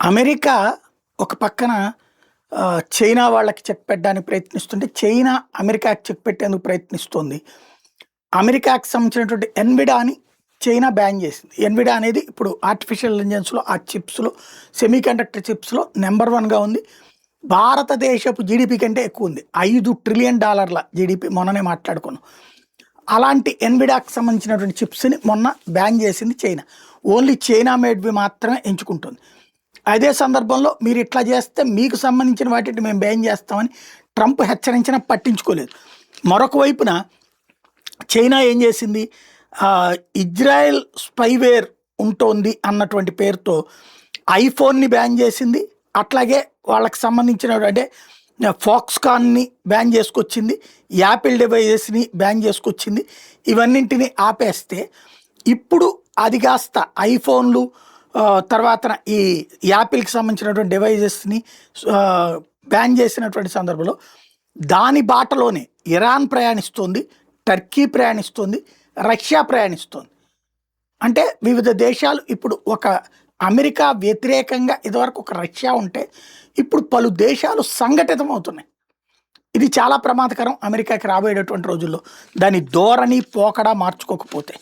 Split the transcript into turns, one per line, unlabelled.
America ఒక పక్కన China వాళ్ళకి చెక్ పెట్టడానికి ప్రయత్నిస్తుంటే, చైనా అమెరికాకి చెక్ పెట్టేందుకు ప్రయత్నిస్తోంది. అమెరికాకి సంబంధించినటువంటి ఎన్విడాని చైనా బ్యాన్ చేసింది. ఎన్విడా అనేది ఇప్పుడు ఆర్టిఫిషియల్ ఇంటెలిజెన్స్‌లో ఆ చిప్స్‌లో సెమీకండక్టర్ చిప్స్‌లో నంబర్ 1గా ఉంది. భారతదేశపు జీడీపీ కంటే ఎక్కువుంది. $5 ట్రిలియన్ జీడీపీ మొన్ననే మాట్లాడుకున్నాం. అలాంటి ఎన్విడాకి సంబంధించినటువంటి చిప్స్‌ని మొన్న బ్యాన్ చేసింది చైనా. ఓన్లీ చైనా మేడ్‌వి మాత్రమే ఎంచుకుంటుంది. అదే సందర్భంలో మీరు ఇట్లా చేస్తే మీకు సంబంధించిన వాటిని మేము బ్యాన్ చేస్తామని ట్రంప్ హెచ్చరించినా పట్టించుకోలేదు. మరొక వైపున చైనా ఏం చేసింది, ఇజ్రాయెల్ స్పైవేర్ ఉంటోంది అన్నటువంటి పేరుతో ఐఫోన్ని బ్యాన్ చేసింది. అట్లాగే వాళ్ళకి సంబంధించిన అంటే ఫాక్స్కాన్ని బ్యాన్ చేసుకొచ్చింది, యాపిల్ డివైజెస్ని బ్యాన్ చేసుకొచ్చింది. ఇవన్నింటినీ ఆపేస్తే ఇప్పుడు అది కాస్త ఐఫోన్లు తర్వాత ఈ యాపిల్కి సంబంధించినటువంటి డివైజెస్ని బ్యాన్ చేసినటువంటి సందర్భంలో దాని బాటలోనే ఇరాన్ ప్రయాణిస్తుంది, టర్కీ ప్రయాణిస్తుంది, రష్యా ప్రయాణిస్తుంది. అంటే వివిధ దేశాలు ఇప్పుడు ఒక అమెరికా వ్యతిరేకంగా ఇదివరకు ఒక రష్యా ఉంటే ఇప్పుడు పలు దేశాలు సంఘటితం అవుతున్నాయి. ఇది చాలా ప్రమాదకరం అమెరికాకి రాబోయేటటువంటి రోజుల్లో, దాని ధోరణి పోకడా మార్చుకోకపోతే.